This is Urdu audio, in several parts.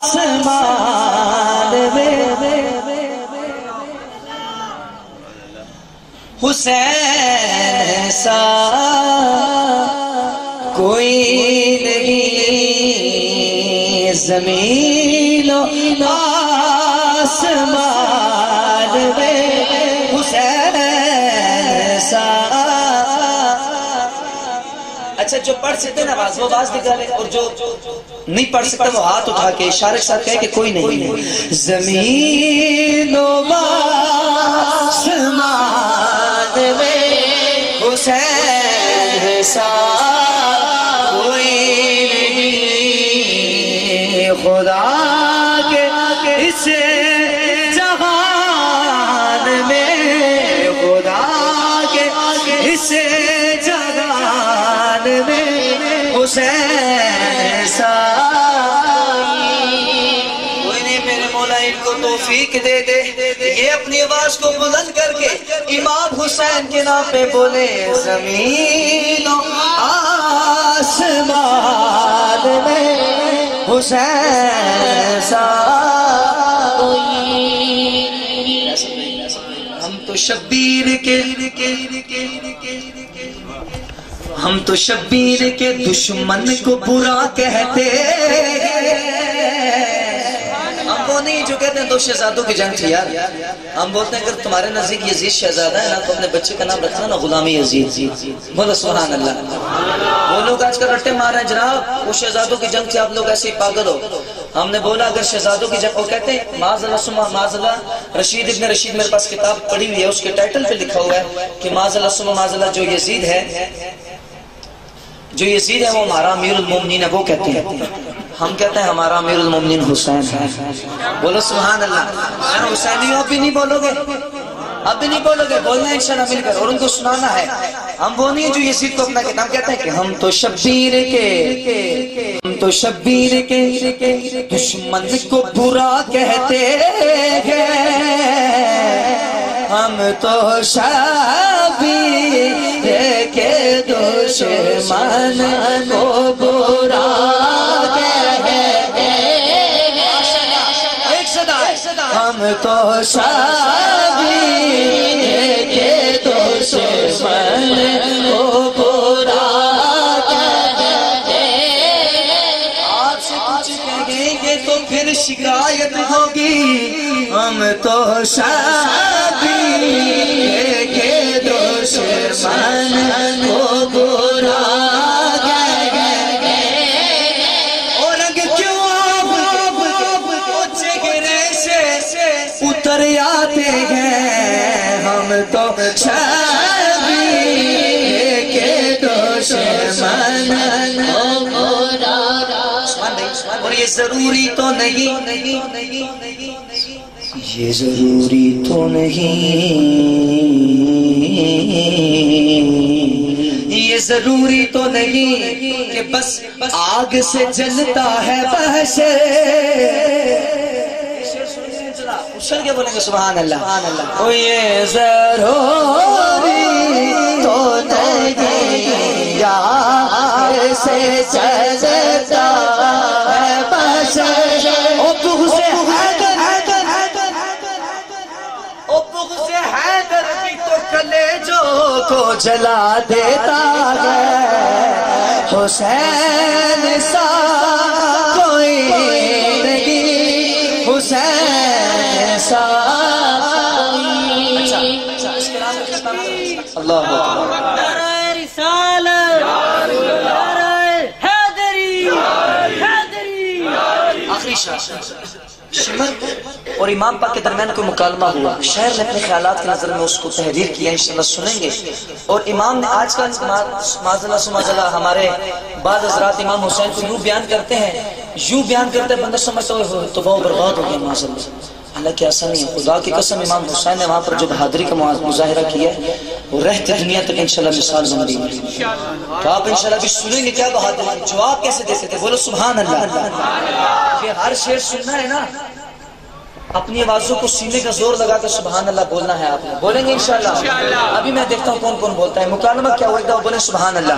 آسمان میں حسین سا کوئی نہیں، زمین و آسمان میں حسین سا۔ اچھا جو پڑھ سکتے ہیں نواز وہ باز نکالے، اور جو نہیں پڑھ سکتا وہ ہاتھ اٹھا کے اشارے کے ساتھ کہے کہ کوئی نہیں۔ زمین و آسمان میں حسین سا کوئی نہیں، خدا کے اس جہان میں، خدا کے اس جہان میں حسین سا کوئی نہیں۔ میرے مولا ان کو توفیق دے دے، یہ اپنی آواز کو بلند کر کے امام حسین کے نام پہ بولے، زمین و آسمان میں حسین سا ہم تو شبیر کے دشمن کو برا کہتے ہم وہ نہیں جو کہتے ہیں دو شہزادوں کی جنگ تھی یار۔ ہم بولتے ہیں اگر تمہارے نزدیک یزید شہزادہ ہے نا تو اپنے بچے کا نام رکھنا نا غلامی یزید۔ بولو سبحان اللہ۔ وہ لوگ آج کل رٹے مار رہے ہیں جناب، وہ شہزادوں کی جنگ تھی، آپ لوگ ایسے ہی پاگل ہو۔ ہم نے بولا اگر شہزادوں کی جنگ، وہ کہتے ہیں معاذ اللہ رشید ابن رشید، میرے پاس کتاب پڑھی ہوئی ہے، اس کے ٹائٹل پہ لکھا ہوا ہے کہ معاذ اللہ جو یزید ہے وہ ہمارا امیر المومنین ہے، وہ کہتے ہیں۔ ہم کہتے ہیں ہمارا امیر المومنین حسین ہے۔ بولو سبحان اللہ۔ حسینیوں اب بھی نہیں بولو گے، اب بھی نہیں بولو گے، بولنا ہے انشاءاللہ مل کر، اور ان کو سنانا ہے۔ ہم وہ نہیں جو یزید کو اپنا کہتے ہیں، ہم کہتے ہیں کہ ہم تو شبیر کے دشمن کو برا کہتے ہیں، ہم تو شبیر کے دشمن کو برا کہتے ہیں، ہم تو شبیر کے دشمن کو برا کہتے ہیں۔ آپ سے کچھ کہیں گے تو پھر شکایت ہوگی، ہم تو شبیر کے دشمن کو برا کہتے ہیں۔ اور اگر کیوں آپ چہرے سے اتر آتے ہیں، ہم تو شبیر کے دشمن کو برا۔ اور یہ ضروری تو نہیں، یہ ضروری تو نہیں کہ بس آگ سے جلتا ہے بحشر۔ اچھل کے بولیں گے سبحان اللہ۔ او یہ ضروری تو نہیں، آگ سے جلتا ہے بحشر۔ او بغض حیدر بھی تو کلیجوں کو جلا دیتا ہے، حسین سا کوئی نہیں، حسین سا۔ اللہ آخری شمر اور امام پاک کے درمیان کوئی مکالمہ ہوا، شاعر نے اپنے خیالات کی نظر میں اس کو تحریر کیا، انشاءاللہ سنیں گے۔ اور امام نے آج کل معذلہ ہمارے بعض حضرات امام حسین کو یوں بیان کرتے ہیں بندہ سمجھتا ہے تو وہ برباد ہو گیا معذلہ۔ حالانکہ ایسا نہیں ہے، خدا کی قسم امام حسین نے وہاں پر جو بہادری کا مظاہرہ کیا ہے وہ رہتے دنیا تک انشاءاللہ مثال بن رہی ہے۔ تو آپ انشاءاللہ بھی سنیں گے کیا بہادری، جواب کیسے دیتے تھے، بولو سبحان اللہ۔ کہ ہر شعر سننا ہے نا، اپنی آوازوں کو سینے کا زور لگا کر سبحان اللہ بولنا ہے. آپ نے بولیں گے انشاءاللہ. ابھی میں دیکھتا ہوں کون کون بولتا ہے. مکالمہ کیا ہوئے گا بولیں سبحان اللہ.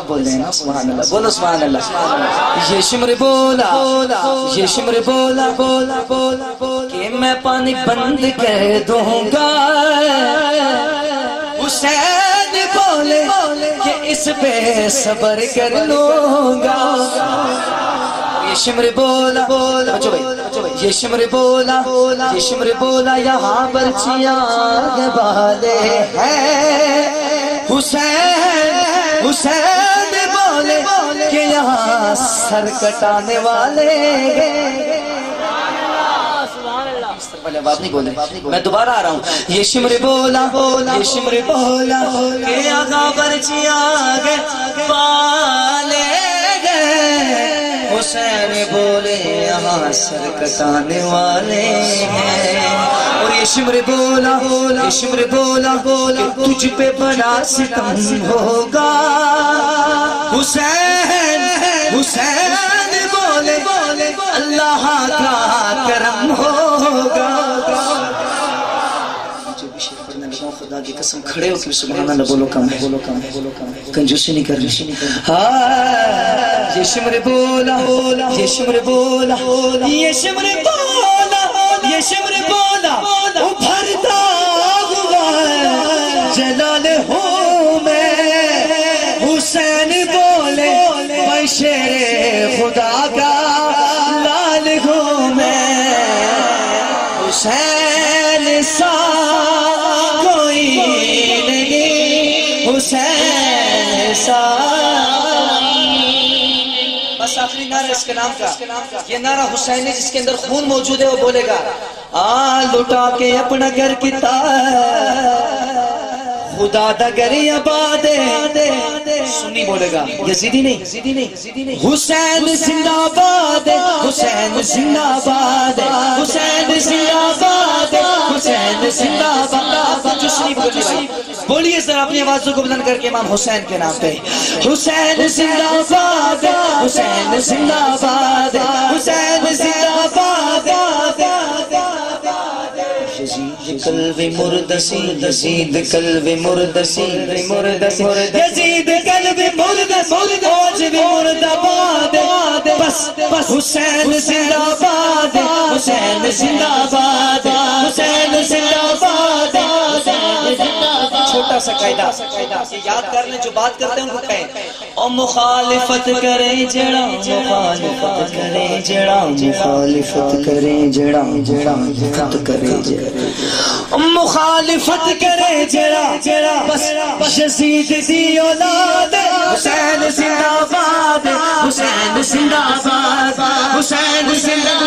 اب بول رہے ہیں سبحان اللہ، بولو سبحان اللہ۔ یہ شمر بولا، یہ شمر بولا کہ میں پانی بند کر دوں گا، حسین بولے کہ اس پہ صبر کر لوں گا۔ یہ شمر بولا، یہ شمر بولا، یہ شمر بولا یہاں پر چیاگ والے ہیں، حسین بولے کہ یہاں سر کٹانے والے ہیں۔ بات نہیں بولے، میں دوبارہ آ رہا ہوں۔ یہ شمر بولا، یہ شمر بولا کہ یہاں پر چیاگ والے ہیں، حسین بولے یہاں سر کٹانے والے ہیں۔ اور یہ شمر بولا، یہ شمر بولا کہ تجھ پہ بڑا ستم ہوگا، حسین بولے اللہ کا کرم ہوگا۔ خدا کی قسم کھڑے ہو کہ سبحان اللہ بولو کم ہے، کنجوسی نہیں کرنی۔ یہ شمر بولا، یہ شمر بولا، یہ شمر بولا، یہ شمر بولا ابھرتا ہوا جلال ہوں میں، حسین بولے میں شیر خدا کا لال ہوں میں، حسین سا کوئی نہیں، حسین سا۔ بس آخری نعرہ اس کے نام کا، یہ نعرہ حسین جس کے اندر خون موجود ہے وہ بولے گا، لٹا کے اپنا گھر کتا خدا دا گھر آباد، سنی بولے گا، یزیدی نہیں، حسین زندہ باد، حسین زندہ باد، حسین زندہ باد، حسین زندہ باد۔ جو سنی بولے بھائی بولیے ذرا اپنی آوازوں کو بلند کر کے امام حسین کے نام پہ، حسین زندہ باد، حسین زندہ باد، حسین زندہ باد۔ یزید قلب مردسی، یزید قلب مردسی، یزید قلب مردسی، آج بھی مرد آباد، بس حسین زندہ باد، حسین زندہ باد، حسین زندہ باد۔ چھوٹا سا قاعدہ یہ یاد کر لیں، جو بات کرتے ہیں ان کو کہیں، او مخالفت کریں جڑا، مخالفت کریں جڑا، مخالفت کریں جڑا، مخالفت کریں جڑا، مخالفت کریں جڑا، بس یزید دی اولاد، حسین زندہ باد، حسین زندہ باد، حسین زندہ